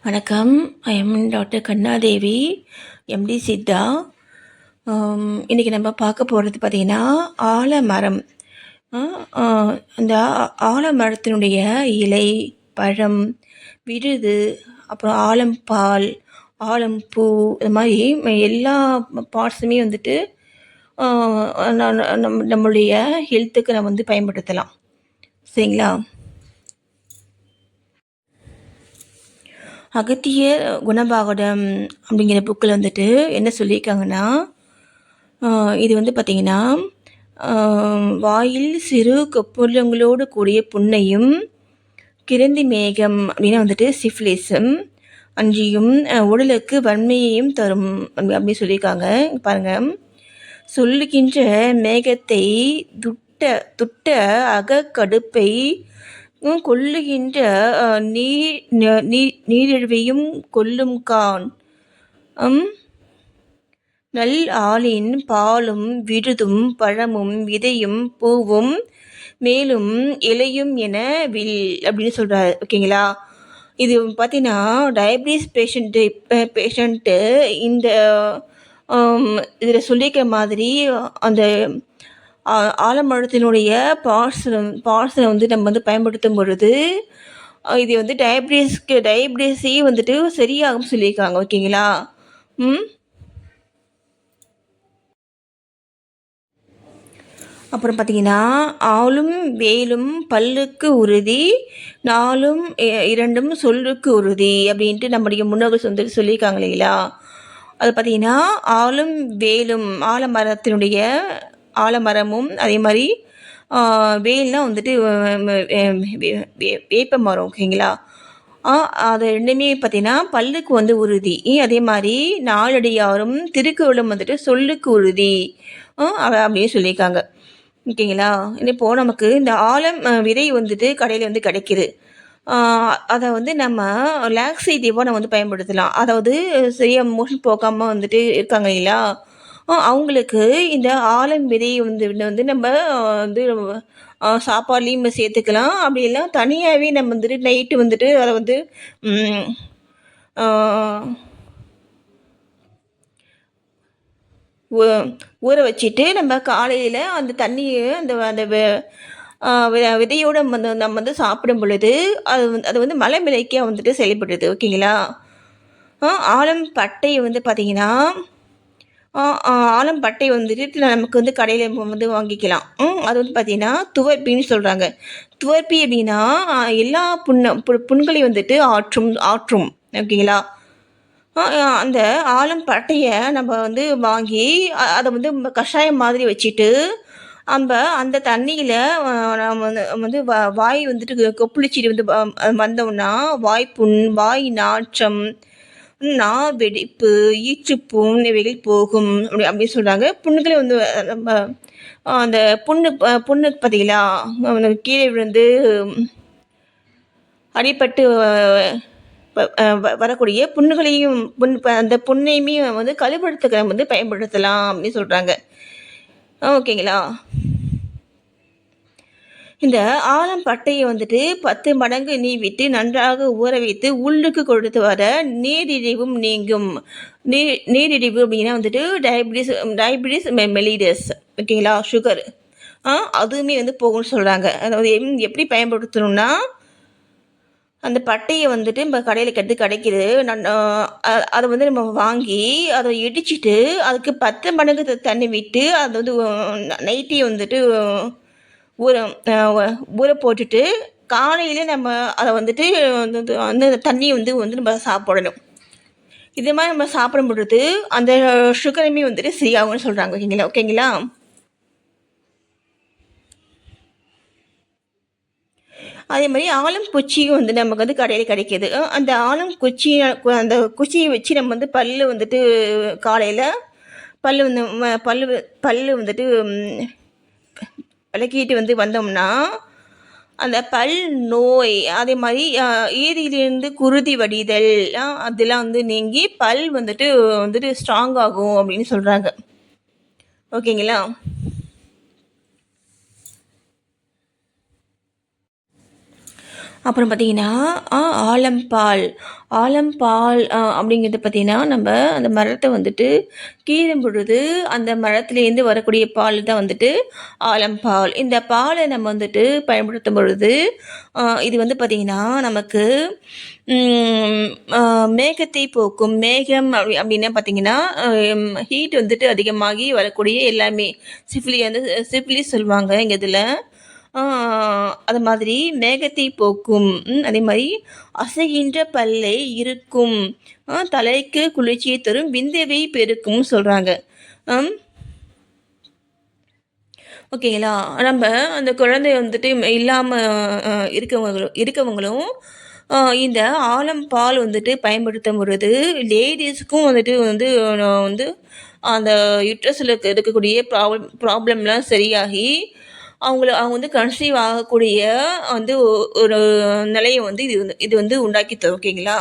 வணக்கம். I am doctor Kannadevi, MD Siddha. இன்றைக்கி நம்ம பார்க்க போகிறது பார்த்திங்கன்னா ஆலமரம். அந்த ஆலமரத்தினுடைய இலை, பழம், விழுது, அப்புறம் ஆலம்பால், ஆலம்பூ, இது மாதிரி எல்லா பார்ட்ஸுமே வந்துட்டு நம்மளுடைய ஹெல்த்துக்கு நம்ம வந்து பயன்படுத்தலாம். சரிங்களா? அகத்திய குணபாகடம் அப்படிங்கிற புக்கில் வந்துட்டு என்ன சொல்லியிருக்காங்கன்னா, இது வந்து பார்த்திங்கன்னா, வாயில் சிறு கொப்புளங்களோடு கூடிய புண்ணையும் கிரந்தி மேகம் அப்படின்னா வந்துட்டு சிஃபிலிஸும் அன்றியும் உடலுக்கு வன்மையையும் தரும் அப்படின்னு சொல்லியிருக்காங்க. பாருங்கள், சொல்லுகின்ற மேகத்தை துட்ட அகக்கடுப்பை கொல்லுகின்ற நீரிழிவையும் கொல்லும்கான். நல் ஆளின் பாலும் விழுதும் பழமும் விதையும் பூவும் மேலும் இலையும் என வில் அப்படின்னு சொல்கிறாரு. ஓகேங்களா? இது பார்த்தீங்கன்னா டயபிட்டிஸ் பேஷண்ட்டு இந்த இதில் சொல்லிக்கிற மாதிரி அந்த ஆலமரத்தினுடைய பார்ட்ஸில் வந்து நம்ம வந்து பயன்படுத்தும் பொழுது இது வந்து டயபிட்டிஸையும் வந்துட்டு சரியாகும் சொல்லியிருக்காங்க. ஓகேங்களா? அப்புறம் பார்த்தீங்கன்னா, ஆலும் வேலும் பல்லுக்கு உறுதி, நாலும் இரண்டும் சொல்லுக்கு உறுதி அப்படின்ட்டு நம்முடைய முன்னோர்கள் வந்துட்டு சொல்லியிருக்காங்க இல்லைங்களா? அது பார்த்தீங்கன்னா ஆலும் வேலும், ஆலமரமும் அதே மாதிரி வேல்னால் வந்துட்டு வேப்ப மரம். ஓகேங்களா? அது ரெண்டுமே பார்த்திங்கன்னா பல்லுக்கு வந்து உறுதி. அதே மாதிரி நாலடியாரும் திருக்குறளும் வந்துட்டு சொல்லுக்கு உறுதி அப்படின்னு சொல்லியிருக்காங்க. ஓகேங்களா? இப்போது நமக்கு இந்த ஆலம் விதை வந்துட்டு கடையில் வந்து கிடைக்கிது. அதை வந்து நம்ம லாக்ஸேட்டிவாக நம்ம வந்து பயன்படுத்தலாம். அதாவது சரியாக மோஷன் போகாமல் வந்துட்டு இருக்காங்க இல்லையா? அவங்களுக்கு இந்த ஆலம் விதை வந்து நம்ம வந்து சாப்பாட்லேயும் சேர்த்துக்கலாம். அப்படி எல்லாம் தனியாகவே நம்ம வந்துட்டு நைட்டு வந்துட்டு அதை வந்து ஊற வச்சுட்டு நம்ம காலையில் அந்த தண்ணியை அந்த விதையோடு நம்ம வந்து சாப்பிடும் பொழுது அது வந்து மலமிளக்கியாக வந்துட்டு செயல்படுது. ஓகேங்களா? ஆலம் பட்டை வந்து பார்த்திங்கன்னா ஆலம் பட்டை வந்துட்டு நமக்கு வந்து கடையில் வந்து வாங்கிக்கலாம். அது வந்து பார்த்திங்கன்னா துவர்ப்பின்னு சொல்கிறாங்க. துவர்ப்பி அப்படின்னா எல்லா புண்களையும் வந்துட்டு ஆற்றும். ஓகேங்களா? அந்த ஆலம் பட்டையை நம்ம வந்து வாங்கி அதை வந்து கஷாயம் மாதிரி வச்சுட்டு அந்த தண்ணியில் நம்ம வந்து வாய் வந்துட்டு கொப்பளிச்சிட்டு வந்து வந்தோம்னா வாய்ப்புண், வாய் நாற்றம், நா வெடிப்பு, ஈச்சுப்புண் இவைகள் போகும் அப்படின்னு சொல்கிறாங்க. புண்ணுகளை வந்து நம்ம அந்த புண்ணு பார்த்தீங்களா, கீழே விழுந்து அடிபட்டு வரக்கூடிய புண்ணுகளையும் அந்த புண்ணையுமே வந்து கழுவுறதுக்கு நம்ம வந்து பயன்படுத்தலாம் அப்படின்னு சொல்கிறாங்க. ஓகேங்களா? இந்த ஆலம் பட்டையை வந்துட்டு 10 மடங்கு நீவிட்டு நன்றாக ஊற வைத்து உள்ளுக்கு கொடுத்து வர நீரிழிவும் நீங்கும். நீரிழிவு அப்படின்னா வந்துட்டு டயபிட்டிஸ் மெலிடஸ். ஓகேங்களா? சுகர் அதுவுமே வந்து போகும்னு சொல்கிறாங்க. அதாவது எப்படி பயன்படுத்தணும்னா, அந்த பட்டையை வந்துட்டு நம்ம கடையில் கிடைக்கிது. அதை வந்து நம்ம வாங்கி அதை இடிச்சிட்டு அதுக்கு 10 மடங்கு தண்ணி விட்டு அதை வந்து நைட்டே வந்துட்டு ஊற போட்டுட்டு காலையில் நம்ம அதை வந்துட்டு அந்த தண்ணியை வந்து நம்ம சாப்பிடணும். இது மாதிரி நம்ம சாப்பிடும் பொழுது அந்த சுகருமே வந்துட்டு சரியாகும்னு சொல்கிறாங்க. ஓகேங்களா? அதே மாதிரி ஆலம் குச்சியும் வந்து நமக்கு வந்து கடையில் கிடைக்கிது. அந்த ஆலம் அந்த குச்சியை வச்சு நம்ம வந்து பல்லு வந்துட்டு காலையில் பல்லு வந்துட்டு விளக்கிட்டு வந்து வந்தோம்னா அந்த பல் நோய், அதே மாதிரி ஈரிலிருந்து குருதி வடிதல் அதெல்லாம் வந்து நீங்கி பல் வந்துட்டு ஸ்ட்ராங் ஆகும் அப்படின்னு சொல்கிறாங்க. ஓகேங்களா? அப்புறம் பார்த்தீங்கன்னா ஆலம்பால். ஆலம்பால் அப்படிங்கிறது பார்த்தீங்கன்னா, நம்ம அந்த மரத்த வந்துட்டு கீறும் பொழுது, அந்த மரத்துலேருந்து வரக்கூடிய பால் தான் வந்துட்டு ஆலம்பால். இந்த பாலை நம்ம வந்துட்டு பயன்படுத்தும் பொழுது, இது வந்து பார்த்தீங்கன்னா, நமக்கு ம் அ மேகத்தை போக்கும். மேகம் அப்படின்னா பார்த்தீங்கன்னா, ஹீட் வந்துட்டு அதிகமாகி வரக்கூடிய எல்லாமே சிஃபிலிஸ் சொல்லுவாங்க எங்க இதில. ஆ அது மாதிரி மேகத்தை போக்கும். அதே மாரி அசைகின்ற பல்லை இருக்கும். தலைக்கு குளிர்ச்சியை தரும். விந்தவை பெருக்கும்னு சொல்றாங்க. அம் ஓகேங்களா? நம்ப அந்த குழந்தை வந்துட்டு இல்லாம இருக்கவங்களும் இந்த ஆலம் பால் வந்துட்டு பயன்படுத்தும் பொழுது, லேடீஸுக்கும் வந்துட்டு வந்து வந்து அந்த யுட்ரஸில இருக்கக்கூடிய ப்ராப்ளம்லாம் சரியாகி, அவங்க வந்து கன்சீவ் ஆகக்கூடிய வந்து ஒரு நிலைய வந்து இது வந்து உண்டாக்கி தரும். ஓகேங்களா?